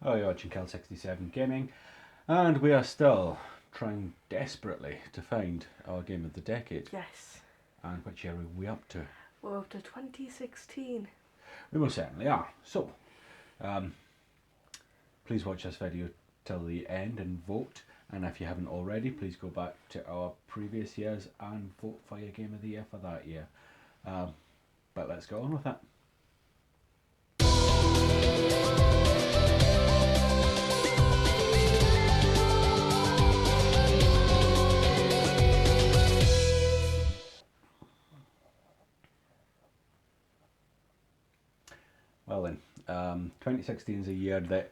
Oh, you're watching Cal67 Gaming, and we are still trying desperately to find our game of the decade. Yes. And which year are we up to? We're up to 2016. We most certainly are. So, please watch this video till the end and vote. And if you haven't already, please go back to our previous years and vote for your game of the year for that year. But let's go on with it. Well then, 2016 is a year that...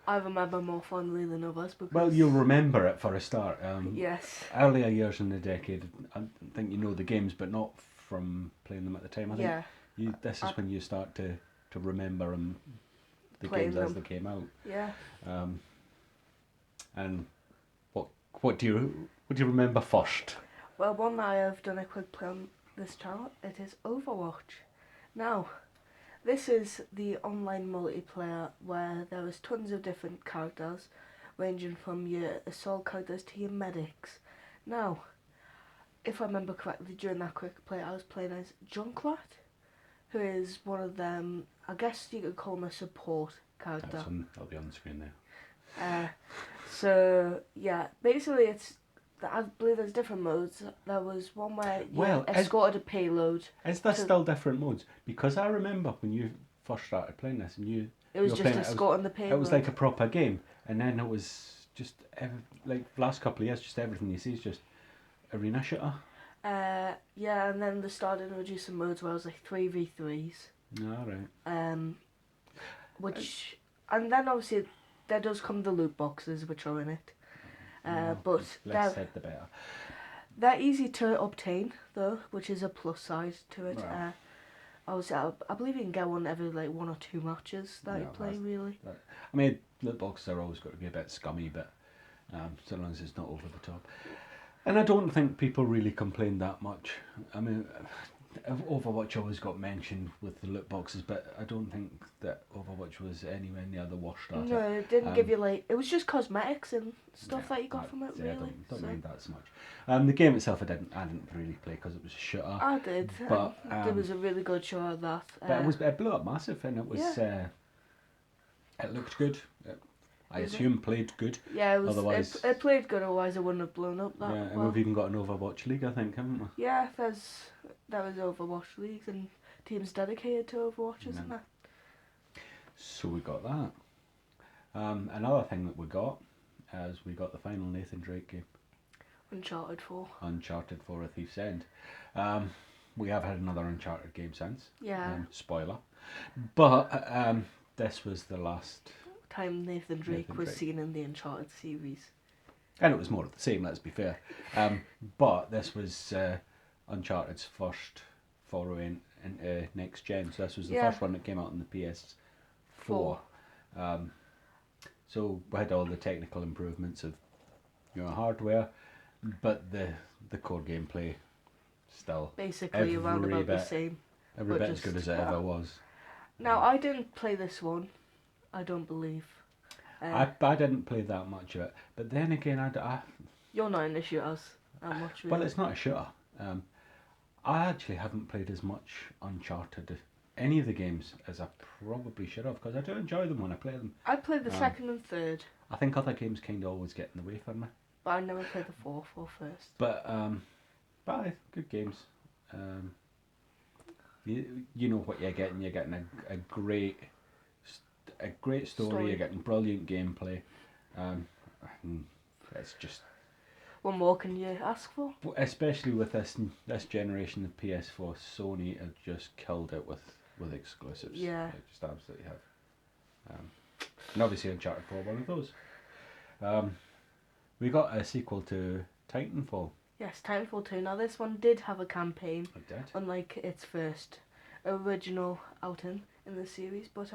I remember more fondly than others because... Well, you'll remember it for a start. Yes. Earlier years in the decade, I think you know the games, but not from playing them at the time. I think this is when you start to remember the games as they came out. Yeah. And what do you remember first? Well, one that I have done a quick play on this channel, it is Overwatch. Now, this is the online multiplayer where there is tons of different characters, ranging from your assault characters to your medics. Now, if I remember correctly, during that quick play, I was playing as Junkrat, who is one of them. I guess you could call him a support character. That'll be on the screen there. So yeah, basically I believe there's different modes. There was one where you escorted a payload. Is there still different modes? Because I remember when you first started playing this and it was just escorting the payload. It was like a proper game, and then it was just like last couple of years, just everything you see is just arena shooter. Yeah, and then they started introducing modes where it was like 3v3s. Alright. And then obviously there does come the loot boxes which are in it. But less said the better. They're easy to obtain though, which is a plus side to it. Right. I believe you can get one every like 1 or 2 matches that you play really. I mean, loot boxes are always got to be a bit scummy, but so long as it's not over the top. And I don't think people really complain that much. I mean, Overwatch always got mentioned with the loot boxes, but I don't think that Overwatch was anywhere near the worst at it. No, it didn't give you like... It was just cosmetics and stuff that you got from it, really. I don't mind that so much. The game itself I didn't really play because it was a shooter. I did, but there was a really good show of that. But it blew up massive, and it was... it looked good. I assume played good. Yeah, otherwise it played good, otherwise it wouldn't have blown up that and well. we've even got an Overwatch League, I think, haven't we? Yeah, there was Overwatch leagues and teams dedicated to Overwatch, isn't there? So we got that. Another thing that we got is we got the final Nathan Drake game. Uncharted 4. Uncharted 4: A Thief's End. We have had another Uncharted game since. Yeah. Spoiler. But this was the last time Nathan Drake was seen in the Uncharted series. And it was more of the same, let's be fair. But this was Uncharted's first foray into next gen. So this was the first one that came out on the PS4. So we had all the technical improvements of hardware, but the core gameplay still basically around about the same. Every bit as good as it ever was. Now I didn't play this one. I don't believe. I didn't play that much of it, but then again, you're not into shooters that much. Really. Well, it's not a shooter. I actually haven't played as much Uncharted, any of the games, as I probably should have, because I do enjoy them when I play them. I played the second and third. I think other games kind of always get in the way for me. But I never played the fourth or first. But good games. You know what you're getting. You're getting a great story. You're getting brilliant gameplay. It's just... What more can you ask for? Especially with this generation of PS4, Sony have just killed it with exclusives. Yeah. They just absolutely have. And obviously Uncharted 4, one of those. We got a sequel to Titanfall. Yes, Titanfall 2. Now this one did have a campaign. It did. Unlike its first original outing in the series. But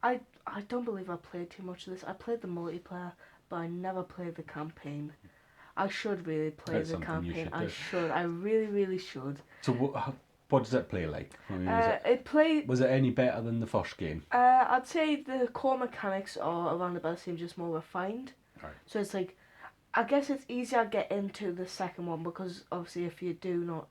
I don't believe I played too much of this. I played the multiplayer, but I never played the campaign. I should really play the campaign. I really, really should. So What does it play like? I mean, was it any better than the first game? I'd say the core mechanics are around about the same, just more refined. Right. So it's like, I guess it's easier to get into the second one because obviously if you do not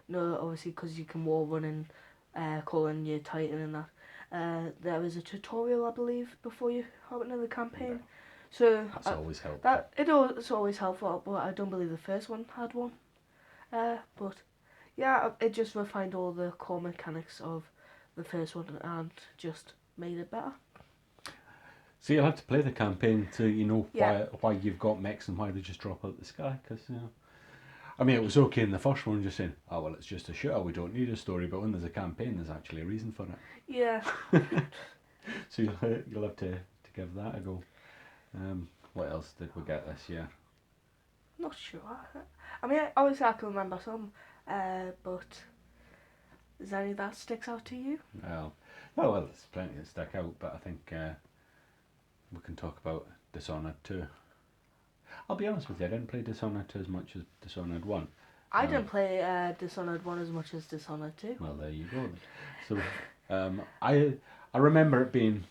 know, obviously because you can wall run and call in your Titan and that, there is a tutorial I believe before you hop into the campaign. Yeah. So That's always helpful. It's always helpful, but I don't believe the first one had one. But yeah, it just refined all the core mechanics of the first one and just made it better. So you'll have to play the campaign to Yeah. why you've got mechs and why they just drop out of the sky. Because I mean, it was okay in the first one, just saying, oh well, it's just a shooter, we don't need a story. But when there's a campaign, there's actually a reason for it. Yeah. So you'll have to give that a go. What else did we get this year? Not sure. I mean, obviously I can remember some, but is there any that sticks out to you? Well, there's plenty that stick out, but I think we can talk about Dishonored 2. I'll be honest with you, I didn't play Dishonored 2 as much as Dishonored 1. I didn't play Dishonored 1 as much as Dishonored 2. Well, there you go. So I remember it being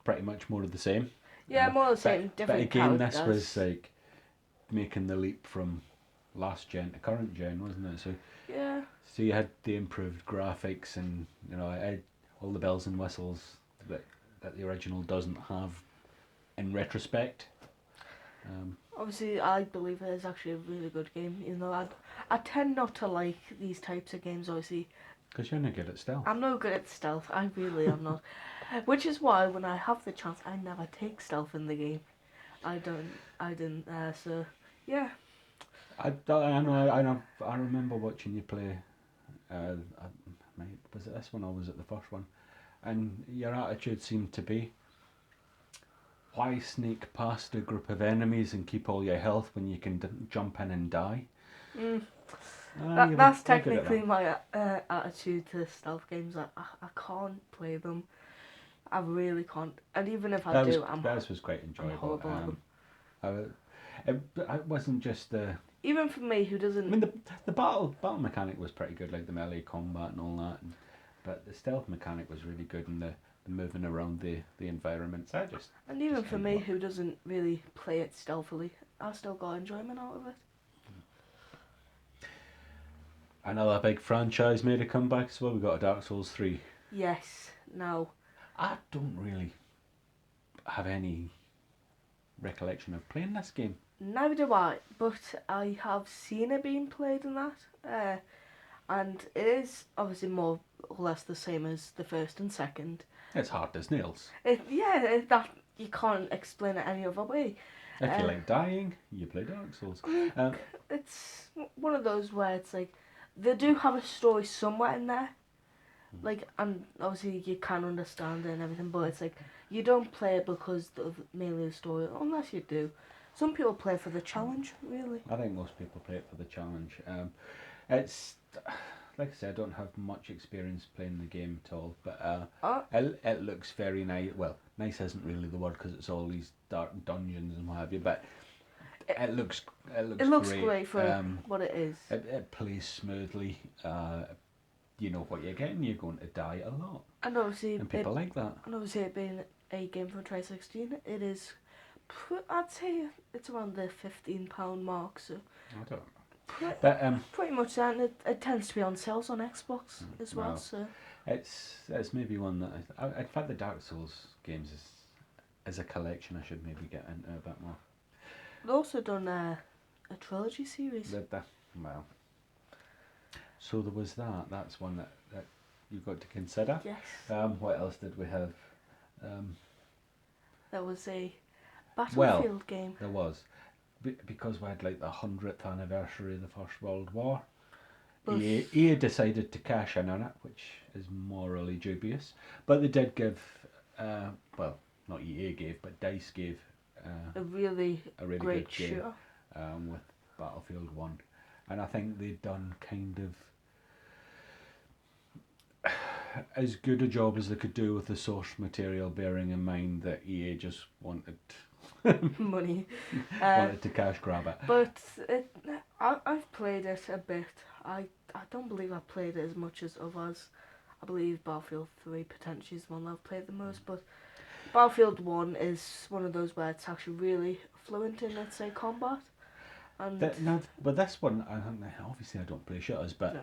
pretty much more of the same. Yeah, more of the same, different But again, characters. this was like making the leap from last gen to current gen, wasn't it? So Yeah. so you had the improved graphics and it had all the bells and whistles that the original doesn't have in retrospect. Obviously, I believe it is actually a really good game. You know, I tend not to like these types of games, obviously. Because you're not good at stealth. I'm no good at stealth. I really am not. Which is why when I have the chance, I never take stealth in the game. I didn't. So yeah. I know. I remember watching you play. Was it this one or was it the first one? And your attitude seemed to be, why sneak past a group of enemies and keep all your health when you can jump in and die? That's technically my attitude to stealth games. I can't play them. I really can't. And even if I do, This was quite enjoyable. I'm horrible at them. It wasn't just the. Even for me, who doesn't. I mean, the battle mechanic was pretty good, like the melee combat and all that. But the stealth mechanic was really good, and the moving around the environments. And even for me, who doesn't really play it stealthily, I still got enjoyment out of it. Another big franchise made a comeback as well. We got a Dark Souls 3. Yes. Now, I don't really have any recollection of playing this game. neither do I, but I have seen it being played in that. And it is obviously more or less the same as the first and second. It's hard as nails. That you can't explain it any other way. If you like dying, you play Dark Souls. It's one of those where it's like they do have a story somewhere in there, like, and obviously you can understand it and everything, but it's like you don't play it because of mainly the story, unless you do. Some people play for the challenge, really. I think most people play it for the challenge. It's like I said, I don't have much experience playing the game at all, but it looks very nice. Well, nice isn't really the word because it's all these dark dungeons and what have you, but it looks great for what it is. It plays smoothly. You know what you're getting. You're going to die a lot, and obviously, people like that. And obviously, it being a game from 2016, it is. I'd say it's around the £15 mark. So I don't know. But pretty much that. And it tends to be on sales on Xbox as well. So it's maybe one that in fact the Dark Souls games is a collection I should maybe get into a bit more. They've also done a trilogy series. Well, so there was that. That's one that you've got to consider. Yes. What else did we have? There was a Battlefield game. There was. Because we had like the 100th anniversary of the First World War. EA decided to cash in on it, which is morally dubious. But they did give, well, not EA gave, but DICE gave a really great good game shooter. with Battlefield 1. And I think they'd done kind of as good a job as they could do with the source material, bearing in mind that EA just wanted money. Wanted to cash grab it. But I've played it a bit. I I don't believe I've played it as much as others. I believe Battlefield 3 potentially is the one I've played the most, but Battlefield 1 is one of those where it's actually really fluent in, let's say, combat. And No, but this one, obviously I don't play shooters, but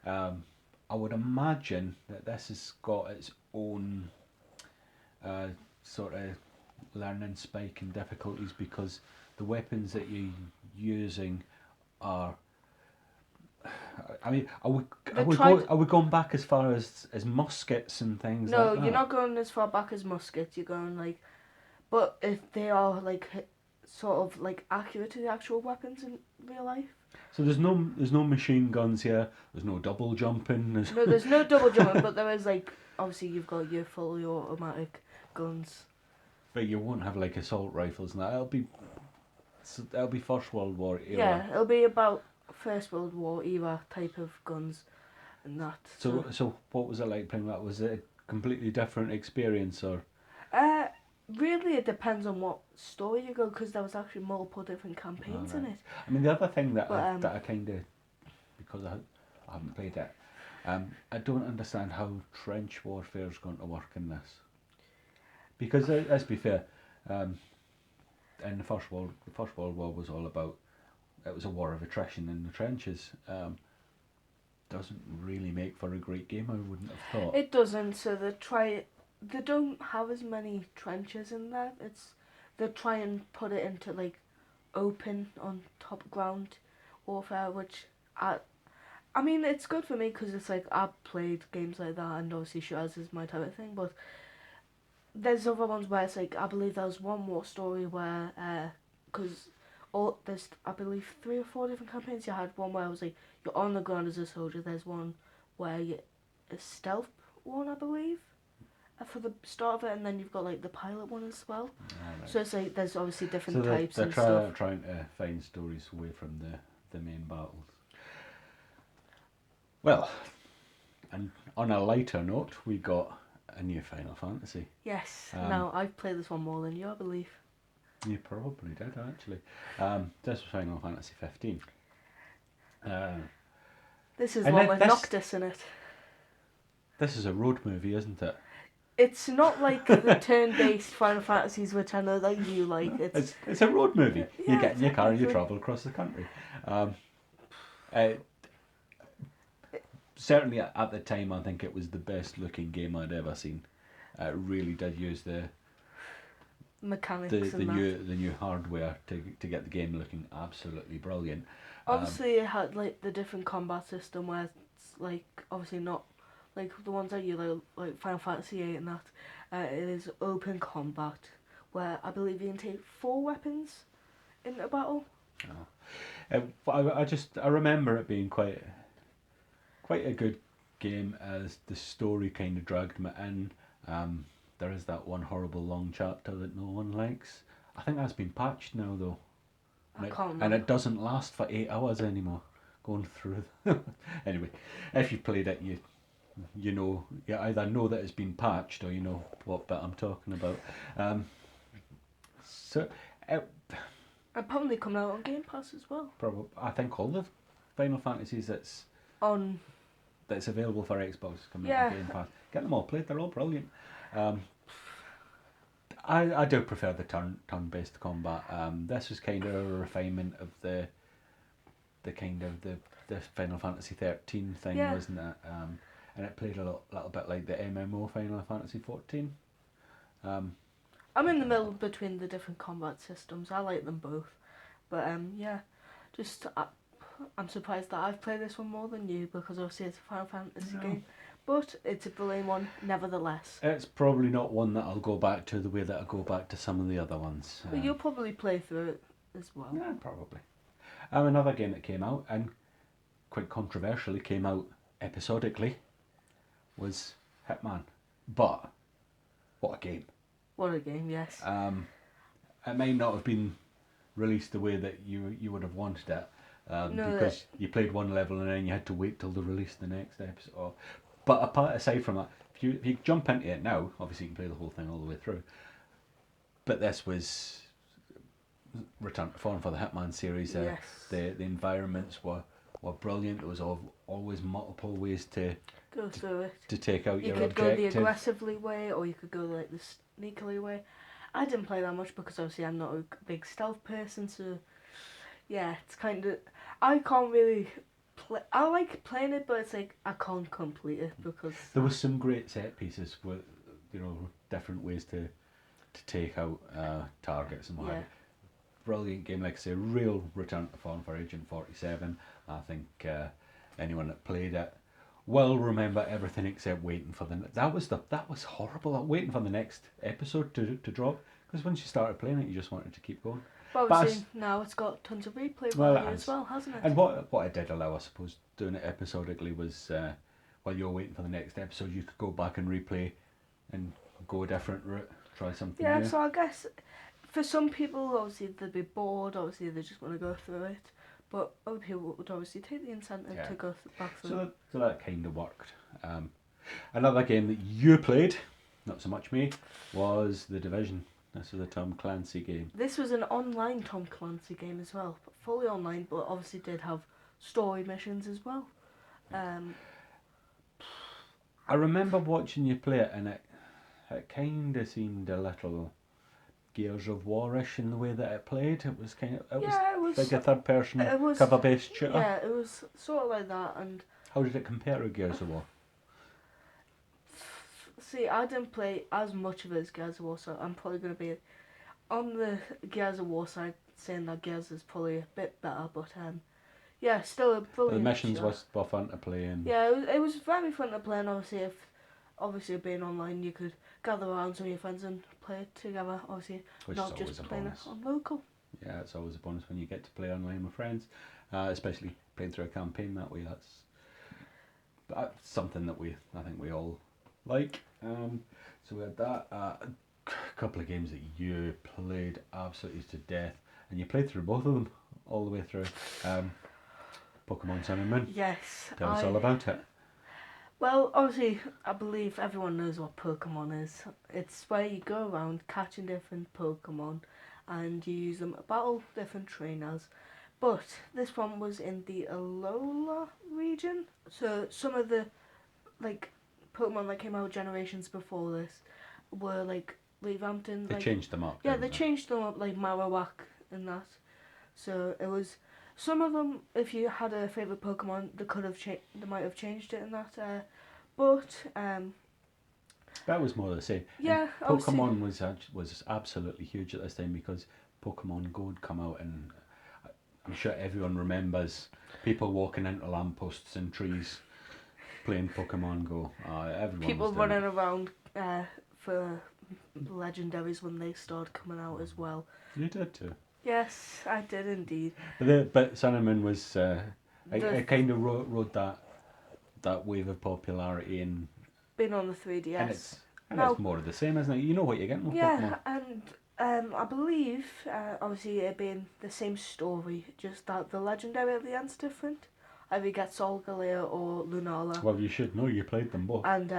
no. I would imagine that this has got its own sort of learning spike in difficulties because the weapons that you're using are. I mean, are we going back as far as muskets and things No, like that? you're not going as far back as muskets. You're going like, but if they are like sort of like accurate to the actual weapons in real life. So there's no machine guns here. There's no double jumping. No, there's no double jumping, but there is like obviously you've got your fully automatic guns. But you won't have like assault rifles and that. It'll be First World War era. Yeah, it'll be about First World War era type of guns and that. So what was it like playing that? Was it a completely different experience or? Really, it depends on what story you go, because there was actually multiple different campaigns in it. I mean, the other thing that But, I kind of, because I haven't played it, I don't understand how trench warfare is going to work in this. Because let's be fair, in the First World War was all about, it was a war of attrition in the trenches. Doesn't really make for a great game, I wouldn't have thought. It doesn't, so they don't have as many trenches in there. They try and put it into like open on top ground warfare, which I mean it's good for me because it's like I've played games like that, and obviously shooters is my type of thing. But there's other ones where it's like I believe there was one more story where because there's I believe 3 or 4 different campaigns. You had one where it was like you're on the ground as a soldier. There's one where a stealth one, I believe, for the start of it, and then you've got like the pilot one as well. Right. So it's like there's obviously different so types they're and stuff. trying to find stories away from the main battles. Well, and on a lighter note, we got a new Final Fantasy. Yes. Now I've played this one more than you, I believe. You probably did actually. This was Final Fantasy 15. This is and one it- with this- Noctis in it. This is a road movie, isn't it? It's not like the turn-based Final Fantasies, which I know that you like. It's a road movie. Yeah, You get in your car and you technically. travel across the country. Certainly at the time, I think it was the best looking game I'd ever seen. It really did use the Mechanics the and that. new hardware to get the game looking absolutely brilliant. Obviously, it had like the different combat system where it's like obviously not like the ones that you like Final Fantasy 8 and that. It is open combat where I believe you can take 4 weapons into battle. I remember it being quite a good game as the story kind of dragged me in. There is that one horrible long chapter that no one likes. I think that's been patched now though. I can't remember. And it doesn't last for 8 hours anymore. Going through. Anyway, if you played it, you know, you either know that it's been patched or you know what bit I'm talking about. And probably coming out on Game Pass as well. Probably, I think all the Final Fantasies that's available for Xbox coming out on Game Pass. Get them all played. They're all brilliant. I do prefer the turn-based combat. This was kind of a refinement of the Final Fantasy 13 thing, wasn't it? And it played a little bit like the MMO Final Fantasy 14. I'm in the middle between the different combat systems. I like them both, but I'm surprised that I've played this one more than you because obviously it's a Final Fantasy game. But it's a brilliant one, nevertheless. It's probably not one that I'll go back to the way that I go back to some of the other ones. But you'll probably play through it as well. Yeah, probably. Another game that came out, and quite controversially came out episodically, was Hitman. But, what a game. What a game, yes. It may not have been released the way that you would have wanted it, because you played one level and then you had to wait till they released the next episode. But aside from that, if you jump into it now, obviously you can play the whole thing all the way through. But this was return to form for the Hitman series. Yes. The environments were were brilliant. There was always multiple ways to Go through it. take out You your could go the objective. aggressively way, or you could go like the sneakily way. I didn't play that much because obviously I'm not a big stealth person, so yeah, it's kind of, I can't really play. I like playing it, but it's like I can't complete it because There was some great set pieces with, different ways to take out targets and what have yeah, you. Brilliant game, like I say, real return to form for Agent 47. I think anyone that played it will remember everything except waiting for that was horrible. Waiting for the next episode to drop, because once you started playing it, you just wanted to keep going. but But obviously now it's got tons of replay well, it value has. as well, hasn't it? And what it did allow, I suppose, doing it episodically was while you were waiting for the next episode, you could go back and replay and go a different route, try something Yeah, new. so I guess for some people, obviously they'd be bored. Obviously they just want to go through it, but other people would obviously take the incentive Yeah. to go back through. So that kind of worked. Another game that you played, not so much me, was The Division. This was a Tom Clancy game. This was an online Tom Clancy game as well, fully online, but obviously did have story missions as well. I remember watching you play it, and it kind of seemed a little Gears of War-ish in the way that it played. It was like a third-person cover-based shooter. Yeah, it was sort of like that. And how did it compare to Gears of War? see, I didn't play as much of it as Gears of War, so I'm probably going to be on the Gears of War side, saying that Gears is probably a bit better. But yeah, still a brilliant. The missions shooter. were fun to play, and yeah, it was very fun to play. And obviously being online, you could gather around some of your friends and play it together. Obviously, which not is always just a playing it bonus. on local. Yeah, it's always a bonus when you get to play online with friends, especially playing through a campaign that way. That's something that I think we all like. So we had that. A couple of games that you played absolutely to death, and you played through both of them all the way through. Pokemon Sun and Moon. Yes. Tell us all about it. Well, obviously, I believe everyone knows what Pokemon is. It's where you go around catching different Pokemon and you use them to battle different trainers. But this one was in the Alola region. So some of the Pokemon that came out generations before this were revamped in They changed them up. Yeah, they changed them up like Marowak and that. So it was some of them. If you had a favorite Pokemon, they might have changed it in that. But that was more the same. yeah, and Pokemon was absolutely huge at this time because Pokemon Go had come out, and I'm sure everyone remembers people walking into lampposts and trees playing Pokemon Go. Everyone people was doing running around for legendaries when they started coming out as well. You did too. Yes, I did indeed. But Sun and Moon was I kind of rode that wave of popularity, and been on the 3DS. and it's more of the same, isn't it? You know what you're getting with Yeah, Pokemon. and I believe obviously it being the same story, just that the legendary at the end's different. Either you get Solgaleo or Lunala. Well, you should know, you played them both. And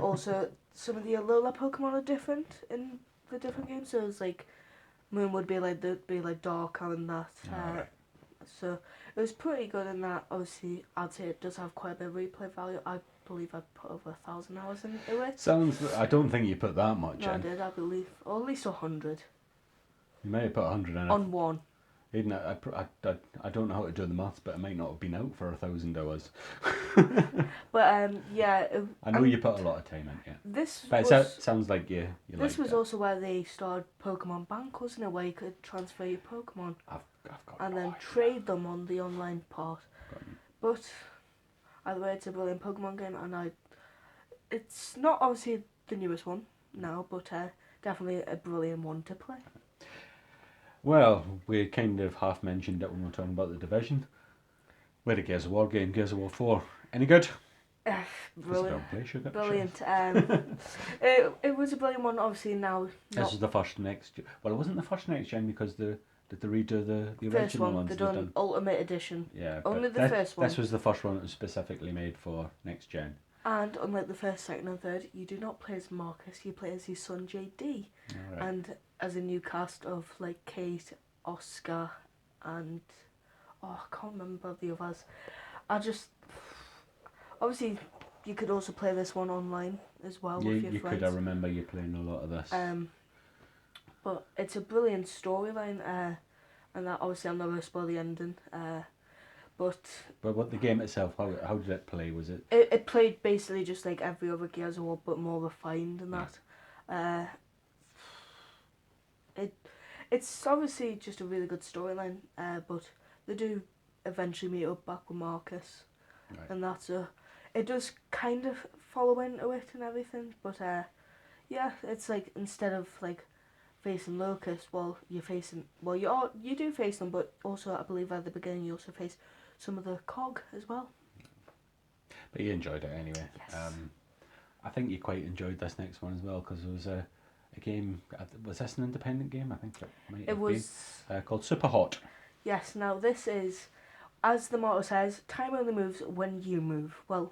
also some of the Alola Pokemon are different in the different games. So it's like Moon would be like darker and that. Right. So it was pretty good in that. Obviously, I'd say it does have quite a bit of replay value. I believe I'd put over 1,000 hours into it. I don't think you put that much No, in. I did, I believe. Or at least 100. You may have put 100 in. On one. Even I don't know how to do the maths, but it might not have been out for 1,000 hours. But yeah. I know you put a lot of time in it. This Sounds like you This was it. also where they started Pokemon Bank, wasn't it? Where you could transfer your Pokemon I've got and no then idea. trade them on the online part. But either way, it's a brilliant Pokemon game, and it's not obviously the newest one now, but definitely a brilliant one to play. Well, we kind of half mentioned it when we were talking about The Division. We had a Gears of War game, Gears of War 4. Any good? Brilliant. Brilliant. Brilliant. It was a brilliant one. Obviously now. This was the first next. Well, it wasn't the first next gen because did they redo the first original one. ones? They done Ultimate Edition. Yeah. Only but the first one. This was the first one that was specifically made for next gen. And unlike the first, second, and third, you do not play as Marcus. You play as his son JD. All right. And as a new cast of Kate, Oscar, and I can't remember the others. I just obviously you could also play this one online as well with your You friends. could. I remember you playing a lot of this. But it's a brilliant storyline, and that obviously I'm not going to spoil the ending. But what the game itself, how did it play? Was it? it played basically just like every other Gears of War, but more refined than that. It's obviously just a really good storyline, but they do eventually meet up back with Marcus, Right. and it does kind of follow into it and everything. But yeah, it's like instead of like facing Locust, you do face them, but also I believe at the beginning you also face some of the cog as well. But you enjoyed it anyway. Yes. I think you quite enjoyed this next one as well because it was a game. Was this an independent game? I think it might have been called Superhot. Yes. Now this is, as the motto says, time only moves when you move. Well,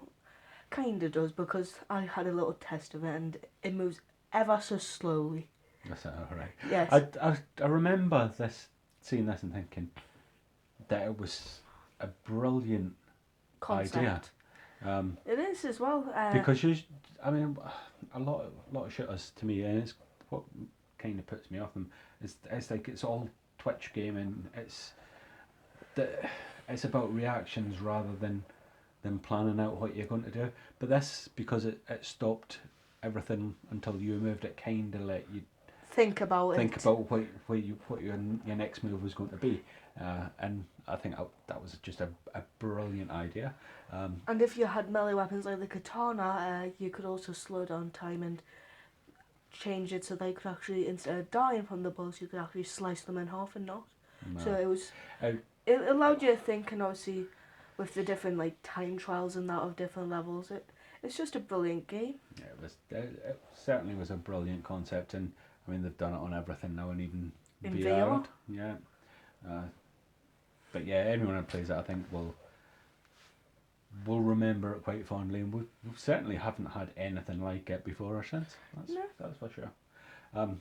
kinda does, because I had a little test of it and it moves ever so slowly. That's all right. Yes. I remember seeing this and thinking that it was a brilliant Concept. idea. It is as well. Because I mean, a lot of shooters to me, and it's what kind of puts me off them. It's like it's all Twitch gaming. It's about reactions rather than planning out what you're going to do. But this, because it stopped everything until you moved, it kind of let you think about what your next move was going to be, and I think that was just a brilliant idea. And if you had melee weapons like the katana, you could also slow down time and change it so they could actually, instead of dying from the bullets, you could actually slice them in half and not. No. So it allowed you to think, and obviously with the different like time trials and that of different levels, it's just a brilliant game. Yeah, it certainly was a brilliant concept, and I mean they've done it on everything now, and even In VR. VR. Yeah, but yeah, anyone who plays it, I think will remember it quite fondly, and we certainly haven't had anything like it before or since. That's for sure.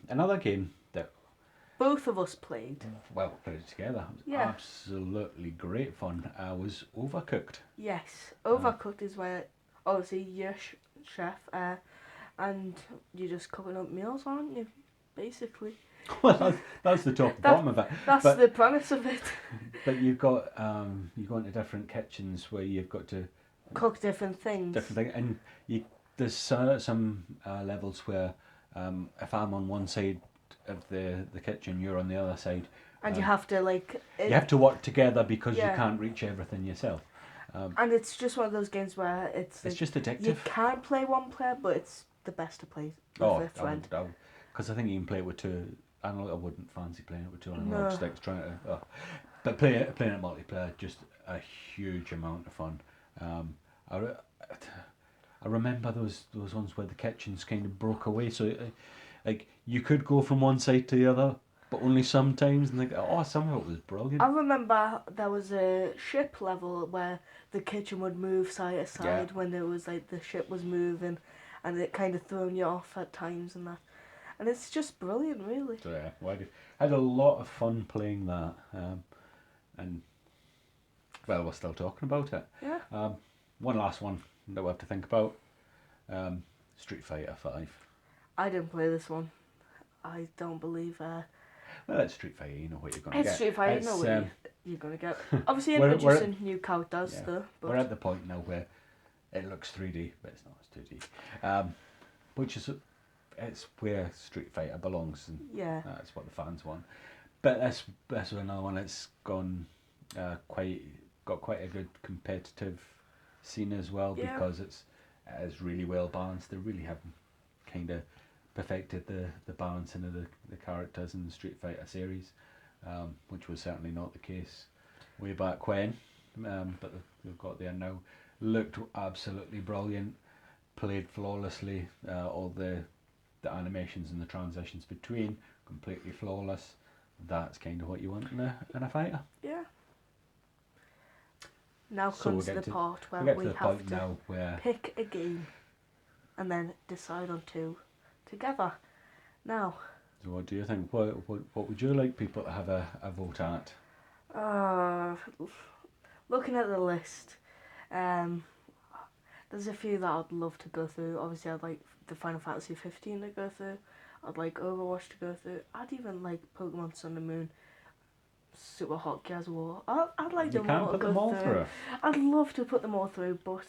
Another game that both of us played. Well, put it together. It was Yeah. absolutely great fun. Was Overcooked. Yes, Overcooked is where obviously you're chef, and you're just cooking up meals, aren't you? Basically. Well, that's the top and bottom of it. That's the premise of it. But you've got you go into different kitchens where you've got to cook different things. And there's some levels where if I'm on one side of the kitchen, you're on the other side. And you have to you have to work together because you can't reach everything yourself. And it's just one of those games where it's just addictive. You can play one player, but it's the best to play with a friend. Because I think you can play it with two. I wouldn't fancy playing it with two analog sticks trying to. But playing it multiplayer, just a huge amount of fun. I remember those ones where the kitchens kind of broke away, so like you could go from one side to the other, but only sometimes. And some of it was brilliant. I remember there was a ship level where the kitchen would move side to side when there was like the ship was moving, and it kind of thrown you off at times and that. And it's just brilliant, really. So I had a lot of fun playing that, and well, we're still talking about it. Yeah. One last one that we have to think about: Street Fighter 5. I didn't play this one. I don't believe. Well, it's Street Fighter. You know what you're going to get. It's Street Fighter. You know what you're going to get. Obviously, introducing new characters though. But we're at the point now where it looks 3D, but it's not. It's 2D. Which is it's where Street Fighter belongs, and that's what the fans want. But that's another one that's got quite a good competitive scene as well, because it is really well balanced. They really have kind of perfected the balancing of the characters in the Street Fighter series, which was certainly not the case way back when. But they've got there now. Looked absolutely brilliant, played flawlessly. All the animations and the transitions between, completely flawless. That's kind of what you want in a fighter. Yeah. Now comes the part where we have to pick a game and then decide on two together. Now. So what do you think? What would you like people to have a vote at? Looking at the list, There's a few that I'd love to go through. Obviously, I'd like the Final Fantasy 15 to go through. I'd like Overwatch to go through. I'd even like Pokemon Sun and Moon, Superhot, Gears of War. I'd like You them can't all to put go them all through. through. I'd love to put them all through, but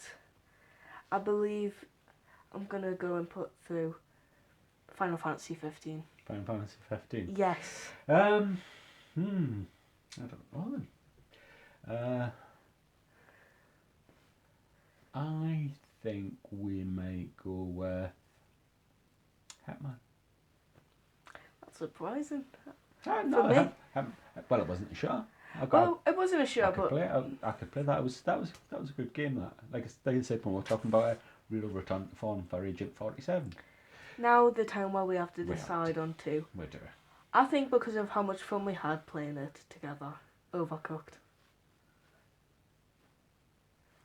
I believe I'm gonna go and put through Final Fantasy 15. Final Fantasy 15. Yes. I don't know then. I think we might go with Hitman. That's surprising. No, me? well, it wasn't a show. Well, it wasn't a show, I could but play it. I could play that. That was a good game. That, like I said when we were talking about a real return to form for Agent 47. now the time where we have to We have decide on two. We do. I think because of how much fun we had playing it together, Overcooked.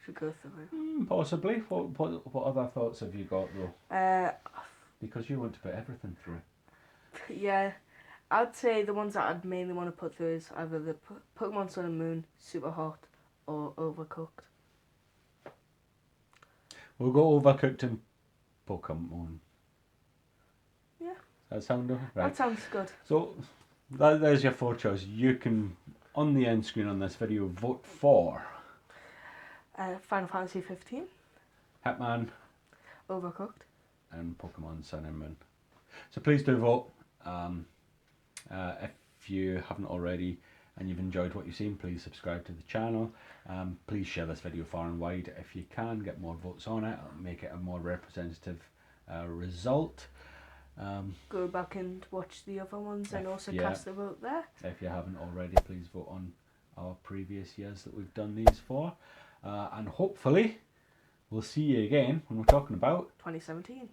Should go through. Possibly. What other thoughts have you got though? Because you want to put everything through. Yeah, I'd say the ones that I'd mainly want to put through is either the Pokemon Sun and Moon, Superhot, or Overcooked. We'll go Overcooked and Pokemon. Yeah. That sound right? That sounds good. So there's your four choices. You can, on the end screen on this video, vote for Final Fantasy 15, Hitman Overcooked. and Pokemon Sun and Moon. So please do vote. If you haven't already and you've enjoyed what you've seen, please subscribe to the channel. Please share this video far and wide if you can. Get more votes on it. Make it a more representative result. Go back and watch the other ones and also cast a vote there. If you haven't already, please vote on our previous years that we've done these for. And hopefully we'll see you again when we're talking about 2017.